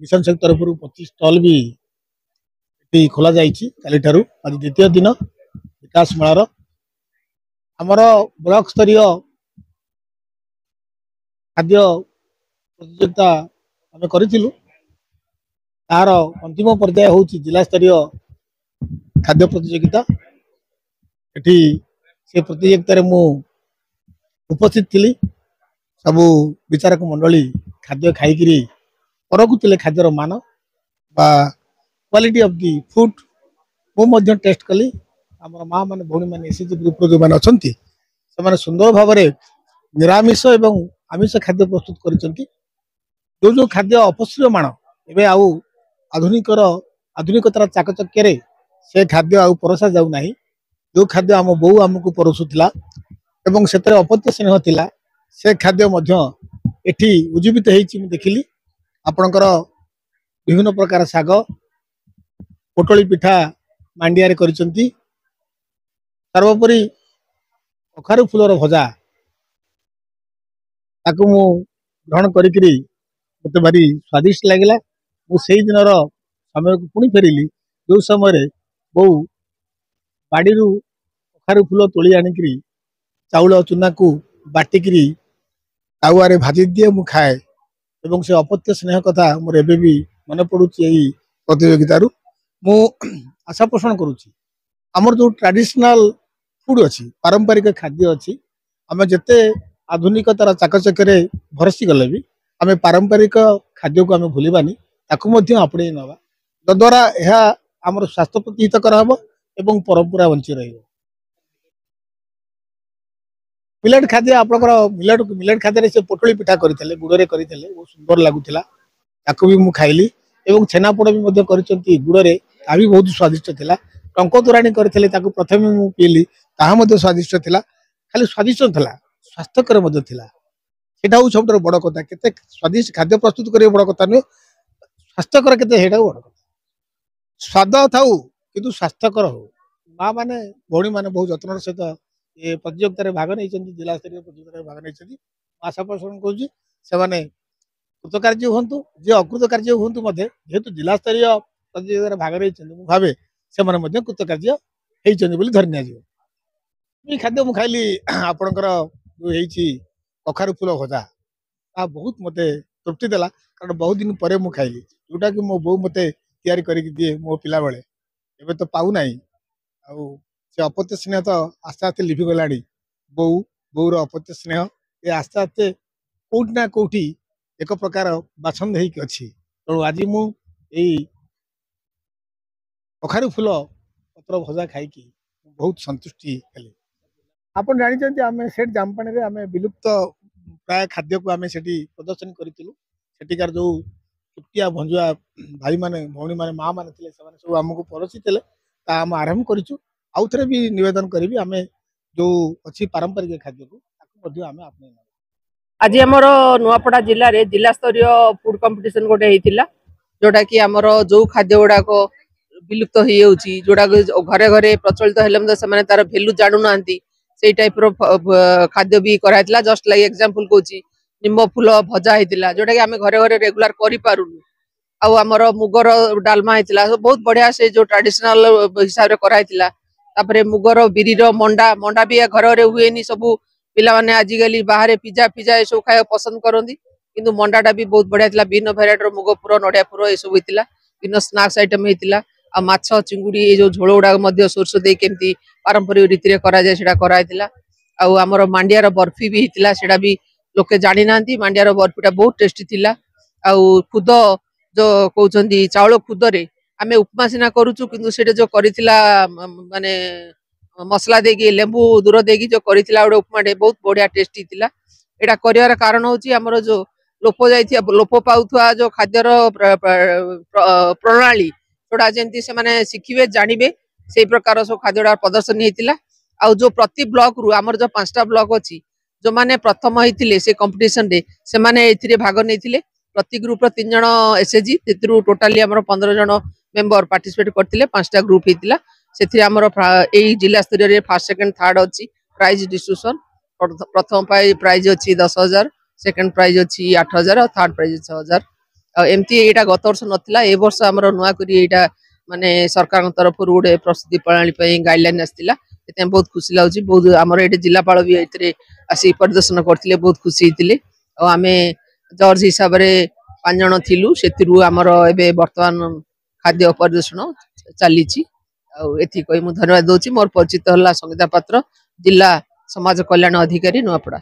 Mission शक्ति तरफ 25 stall भी खोल जाली आज द्वितीय दिन विकास मेलार आमर ब्लॉक स्तरीय खाद्य प्रतियोगिता आम करूँ तार अंतिम पर्याय हूँ जिला स्तरीय खाद्य प्रतियोगिता से प्रतियोगिता मु उपस्थित थी सबू विचारक मंडली खाद्य खाई परखुले खाद्यर मान बा क्वालिटी ऑफ दी फूड मु टेस्ट कली आम माँ मान भौणी मैंने एसएचजी ग्रुप जो मैंने अच्छा से सुंदर भाव में निरामिष एवं आमिष खाद्य प्रस्तुत कर जो खाद्य अपश्रीयमाण एवं आउ आधुनिकतार चाकचक्य से खाद्य आउ परसा जाऊ ना जो खाद्य आम बो आमको परसुला एवं से अपत्य स्नेह थिला से खाद्य एठी उज्जीवित होती देखिली आपणकर विभिन्न प्रकार साग पोटली पिठा मांडिया करिसंती सर्वोपरि कखारु फूलर भजा ताकू मु ग्रहण करी मते भारी स्वादिष्ट लगिला से दिन समय को पुणी फेरिली जो समय बो बाड़ी कखारु फूल तोली आनिकी चाउल चूना को बाटिकी तावारे भाजी दिए मु खाए एवं से अपत्य स्नेह कथा मोर एबे भी मन पड़ुची यही प्रतियोगिता मु आशा पोषण करुच्ची आमर जो ट्रेडिशनल फूड अच्छी पारंपरिक खाद्य अच्छी आम जिते आधुनिकतार चाकचक्य भरसी गले भी आम पारंपरिक खाद्य को आम भूलबानी आपणे नवा तद्वारा यह आमर स्वास्थ्य प्रति हितकर हम एवं परंपरा बंची रही मिलेट खाद्य आपंकर मिलेट खाद्य से पोटली पिठा करते गुड़ करते बहुत सुंदर लगुला भी मुझे खाइली एवं छेनापोड़ भी गुड़े ता भी बहुत स्वादिष्ट था टंक तोराणी करते प्रथम मुझे पीली ताहा स्वादिष्ट था खाली स्वादिष्ट था स्वास्थ्यकर हूँ सब बड़ कथा के स्वादिष्ट खाद्य प्रस्तुत कर बड़ कथा नुह स्वास्थ्यकर के बड़ कथा स्वाद थाऊ कि स्वास्थ्यकर हो माँ मैंने भौणी मैंने बहुत जत्न सहित ये प्रतियोगिता भाग नहीं जिला स्तरीय प्रतियोगिता भाग नहीं आशा पोषण करुँचे कृतकार्य हूँ जी अकृतकार्य हूँ जेहेतु जिला स्तरीय प्रतियोगिता भाग नहीं भावे से कृतकार्य होती धरी नि खाद्य मुझे खाइली आपणकर जो कखारु फूल भजा ता बहुत मत तृप्ति देला कारण बहुत दिन पर मुझे खाइली जोटा कि मो बो मत तैयारी करके दिए मो पिला बेले एबे तो पाऊना से अपत्य स्नेह तो आस्ते आस्ते लिभिगला बो बोर अपत्य स्नेह ये आस्ते आस्ते कौटी ना कौटी एक प्रकार बाछंद होती तेणु आज मुझे कखारु फूल पत्र भजा खाई बहुत संतुष्टि हेली आप जानते आम सेठ जामपाणी आम विलुप्त प्राय खाद्य को आम से प्रदर्शन करूँ जो चुटिया भंजुआ भाई माने भौणी माने माँ मैंने सब आमको परसी आम आरंभ करूँ आउ थे भी निवेदन करी आम जो अच्छी पारंपरिक खाद्य को आम अपने आज आमर नुआपड़ा जिले में जिला स्तरीय फूड कंपटीशन गोटे होता जोटा कि आमर जो खाद्य गुड़ाक विलुप्त हो जोड़ा घरे घरे प्रचलित हेल्ले से तार भेल्यू जानू ना से टाइप खाद्य भी कराइला जस्ट लाइक एग्जांपल कहूँ निम्ब फूल भजा होता जोटा कि आम घरे घरे रेगुलर करूँ आमर मुगर डालमा होता बहुत बढ़िया से जो ट्रेडिशनल हिसाब से कराइला मुगर बिरीर मंडा मंडा भी घर घरे हुए सब पिला माने आजिकली बाहर पिज्जा पिज्जा ये सब खाया पसंद करती किंतु मंडाटा भी बहुत बढ़िया था भिन्न भेराइटर मुग पुर नड़िया पुर ये सब होता भिन्न स्नाक्स आइटम होता आ माछ चिंगुड़ी ये जो झोल गुड़ा सोरस दे केमती पारंपरिक रीति से कराइला आमर मांडियार बर्फी भी होता सेटा भी लोके जानी ना मांडियार बर्फीटा बहुत टेस्टी थिला खुद जो कहते चाउल खुदरे आम उपमा सीना करूँ किंतु से जो करिथिला माने मसला देगी लेंबू दूर देगी जो करिथिला गोटे उपमाटे बहुत बढ़िया टेस्टी थिला एटा करिवार कारण होची हमर जो लोप पाउथुआ जो खाद्यर प्रणाली जोड़ा जेंती से माने शिखिबे जानिबे से प्रकार सब खाद्यडा प्रदर्शन हेतिला आ जो प्रति ब्लॉक रु हमर जो 5टा ब्लॉक अछि जो माने प्रथम हेतिले से कंपटीशन रे से माने एथिरे भाग नेथिले प्रति ग्रुप रो 3 जण एसएजी तेतरु टोटली हमर 15 जण मेंबर पार्टिसिपेट करथिले 5टा ग्रुप हेतिला सेथि हमर एई जिला स्तरीय रे फर्स्ट सेकंड थर्ड अछि प्राइज डिस्ट्रीब्यूशन प्रथम प्राइज अछि 10,000 सेकंड प्राइज अछि 8,000 और थर्ड प्राइज 6,000 एमती एटा गत वर्ष नथिला ए वर्ष हमर नुआ करी एटा माने सरकार तरफ गोटे प्रस्तुति प्रणाली गाइडलाइन आसला बहुत खुशी लगे बहुत आमर ये जिलापाल भी ये आसी परिदर्शन करते बहुत खुशी होते आम जज हिसाब से 5 जन थिलु से आमर ए बर्तमान खाद्य परिदर्शन चली धन्यवाद दूसरी मोर परिचित है संगीता पात्र जिला समाज कल्याण अधिकारी नुआपड़ा।